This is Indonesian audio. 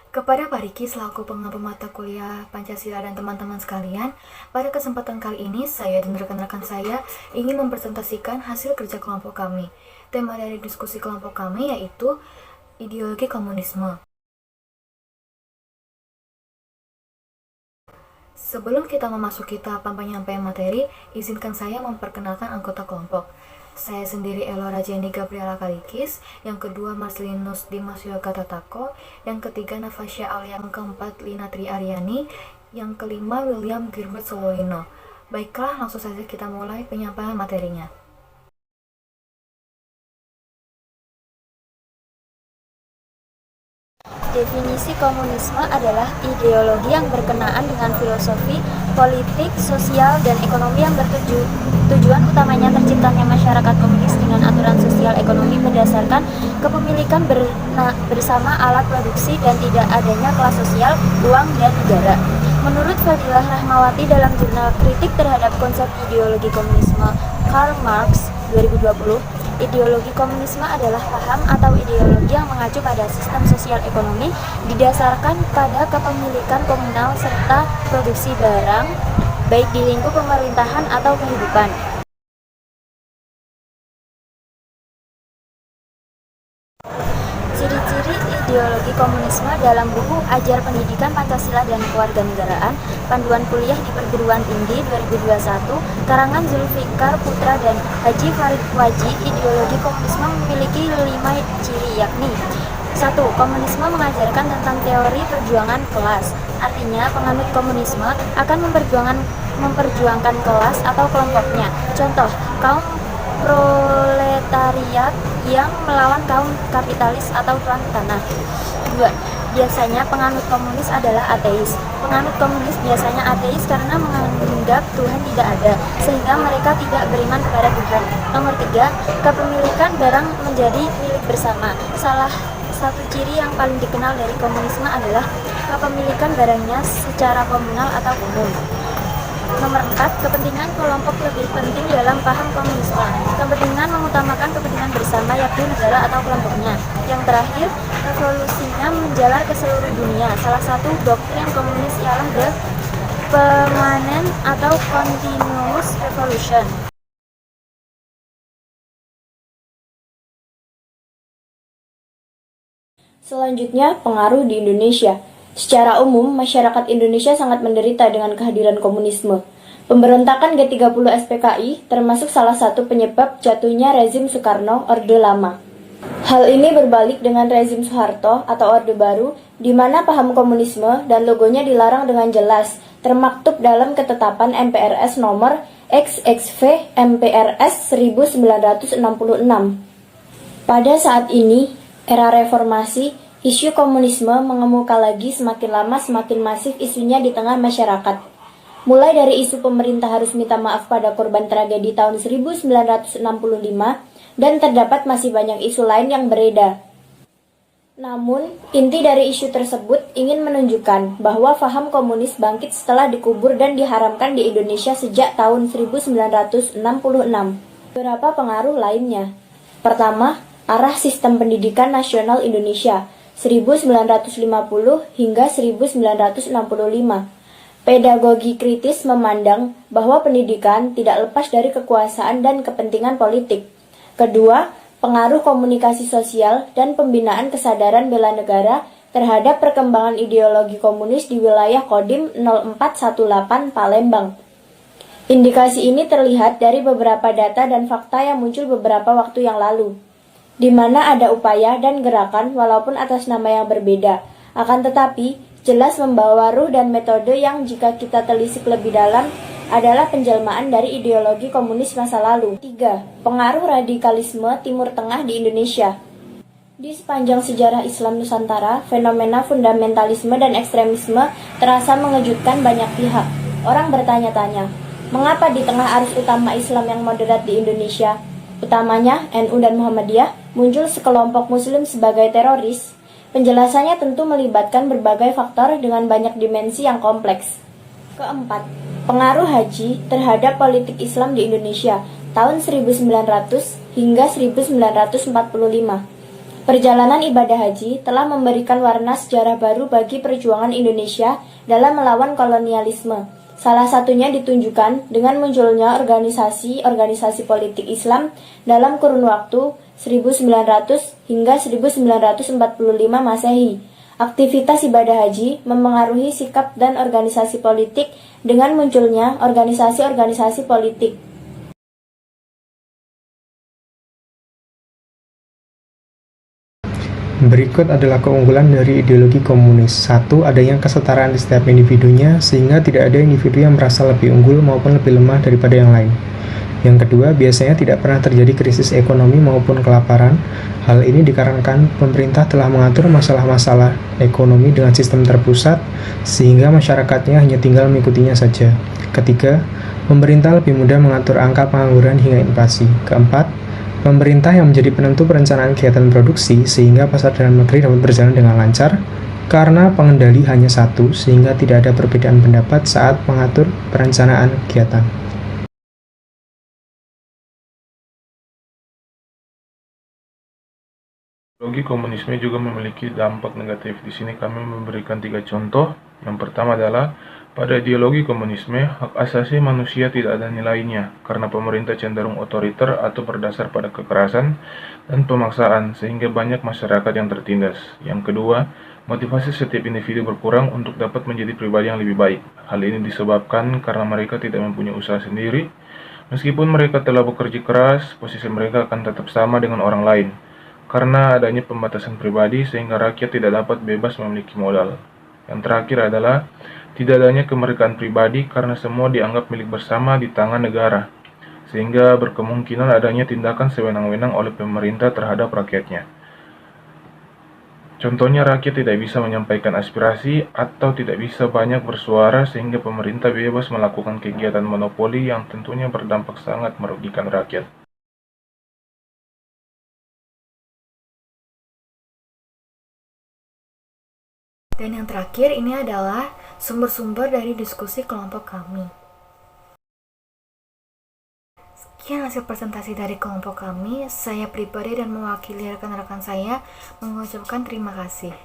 Kepada Pak Riki selaku pengampu mata kuliah Pancasila dan teman-teman sekalian, pada kesempatan kali ini saya dan rekan-rekan saya ingin mempresentasikan hasil kerja kelompok kami. Tema dari diskusi kelompok kami yaitu ideologi komunisme. Sebelum kita memasuki tahapan penyampaian materi, izinkan saya memperkenalkan anggota kelompok. Saya sendiri Elora Jendi Gabriela Kalikis, yang kedua Marcelinus Dimas Yoga Tatako, yang ketiga Nafasya Alia, yang keempat Lina Tri Aryani, yang kelima William Gilbert Soloino. Baiklah, langsung saja kita mulai penyampaian materinya. Definisi komunisme adalah ideologi yang berkenaan dengan filosofi, politik, sosial, dan ekonomi yang tujuan utamanya terciptanya masyarakat komunis dengan aturan sosial ekonomi berdasarkan kepemilikan bersama alat produksi dan tidak adanya kelas sosial, uang, dan negara. Menurut Fadilah Rahmawati dalam jurnal Kritik Terhadap Konsep Ideologi Komunisme Karl Marx 2020, ideologi komunisme adalah paham atau ideologi yang mengacu pada sistem sosial ekonomi didasarkan pada kepemilikan komunal serta produksi barang, baik di lingkup pemerintahan atau kehidupan. Ciri-ciri ideologi komunisme dalam buku Ajar Pendidikan Pancasila dan Kewarganegaraan, Panduan Kuliah di Perguruan Tinggi 2021, karangan Zulfikar Putra dan Haji Farid Waji. Ideologi komunisme memiliki 5 ciri, yakni 1. Komunisme mengajarkan tentang teori perjuangan kelas. Artinya, penganut komunisme akan memperjuangkan kelas atau kelompoknya. Contoh, kaum proletariat yang melawan kaum kapitalis atau tuan tanah. 2. Biasanya penganut komunis adalah ateis. Penganut komunis biasanya ateis karena menganggap Tuhan tidak ada, sehingga mereka tidak beriman kepada Tuhan. Nomor 3. Kepemilikan barang menjadi milik bersama. Salah satu ciri yang paling dikenal dari komunisme adalah kepemilikan barangnya secara komunal atau umum. Nomor 4. Kepentingan kelompok lebih penting dalam paham komunisme. Kepentingan mengutamakan kepentingan bersama, yakni negara atau kelompoknya. Yang terakhir, revolusinya menjalar ke seluruh dunia. Salah satu doktrin komunis ialah the permanent atau continuous revolution. Selanjutnya, pengaruh di Indonesia. Secara umum, masyarakat Indonesia sangat menderita dengan kehadiran komunisme. Pemberontakan G30 SPKI termasuk salah satu penyebab jatuhnya rezim Soekarno Orde Lama. Hal ini berbalik dengan rezim Soeharto atau Orde Baru, di mana paham komunisme dan logonya dilarang dengan jelas, termaktub dalam ketetapan MPRS nomor XXV MPRS 1966. Pada saat ini, era reformasi, isu komunisme mengemuka lagi, semakin lama semakin masif isunya di tengah masyarakat. Mulai dari isu pemerintah harus minta maaf pada korban tragedi tahun 1965, dan terdapat masih banyak isu lain yang beredar. Namun, inti dari isu tersebut ingin menunjukkan bahwa paham komunis bangkit setelah dikubur dan diharamkan di Indonesia sejak tahun 1966. Beberapa pengaruh lainnya. Pertama, arah sistem pendidikan nasional Indonesia 1950 hingga 1965. Pedagogi kritis memandang bahwa pendidikan tidak lepas dari kekuasaan dan kepentingan politik. Kedua, pengaruh komunikasi sosial dan pembinaan kesadaran bela negara terhadap perkembangan ideologi komunis di wilayah Kodim 0418 Palembang. Indikasi ini terlihat dari beberapa data dan fakta yang muncul beberapa waktu yang lalu, di mana ada upaya dan gerakan walaupun atas nama yang berbeda, akan tetapi jelas membawa ruh dan metode yang jika kita telisik lebih dalam adalah penjelmaan dari ideologi komunis masa lalu. 3. Pengaruh radikalisme Timur Tengah di Indonesia. Di sepanjang sejarah Islam Nusantara, fenomena fundamentalisme dan ekstremisme terasa mengejutkan banyak pihak. Orang bertanya-tanya, mengapa di tengah arus utama Islam yang moderat di Indonesia, utamanya NU dan Muhammadiyah, muncul sekelompok muslim sebagai teroris? Penjelasannya tentu melibatkan berbagai faktor dengan banyak dimensi yang kompleks. Keempat, pengaruh haji terhadap politik Islam di Indonesia tahun 1900 hingga 1945. Perjalanan ibadah haji telah memberikan warna sejarah baru bagi perjuangan Indonesia dalam melawan kolonialisme. Salah satunya ditunjukkan dengan munculnya organisasi-organisasi politik Islam dalam kurun waktu 1900 hingga 1945 Masehi. Aktivitas ibadah haji memengaruhi sikap dan organisasi politik dengan munculnya organisasi-organisasi politik. Berikut adalah keunggulan dari ideologi komunis. 1. Adanya kesetaraan di setiap individunya, sehingga tidak ada individu yang merasa lebih unggul maupun lebih lemah daripada yang lain. Yang kedua, biasanya tidak pernah terjadi krisis ekonomi maupun kelaparan. Hal ini dikarenakan pemerintah telah mengatur masalah-masalah ekonomi dengan sistem terpusat, sehingga masyarakatnya hanya tinggal mengikutinya saja. Ketiga, pemerintah lebih mudah mengatur angka pengangguran hingga inflasi. Keempat, pemerintah yang menjadi penentu perencanaan kegiatan produksi sehingga pasar dalam negeri dapat berjalan dengan lancar karena pengendali hanya satu sehingga tidak ada perbedaan pendapat saat mengatur perencanaan kegiatan. Ideologi komunisme juga memiliki dampak negatif. Di sini kami memberikan 3 contoh. Yang pertama adalah pada ideologi komunisme, hak asasi manusia tidak ada nilainya karena pemerintah cenderung otoriter atau berdasar pada kekerasan dan pemaksaan sehingga banyak masyarakat yang tertindas. Yang kedua, motivasi setiap individu berkurang untuk dapat menjadi pribadi yang lebih baik. Hal ini disebabkan karena mereka tidak mempunyai usaha sendiri. Meskipun mereka telah bekerja keras, posisi mereka akan tetap sama dengan orang lain karena adanya pembatasan pribadi sehingga rakyat tidak dapat bebas memiliki modal. Yang terakhir adalah tidak adanya kemerdekaan pribadi karena semua dianggap milik bersama di tangan negara, sehingga berkemungkinan adanya tindakan sewenang-wenang oleh pemerintah terhadap rakyatnya. Contohnya rakyat tidak bisa menyampaikan aspirasi atau tidak bisa banyak bersuara sehingga pemerintah bebas melakukan kegiatan monopoli yang tentunya berdampak sangat merugikan rakyat. Dan yang terakhir ini adalah sumber-sumber dari diskusi kelompok kami. Sekian hasil presentasi dari kelompok kami. Saya pribadi dan mewakili rekan-rekan saya mengucapkan terima kasih.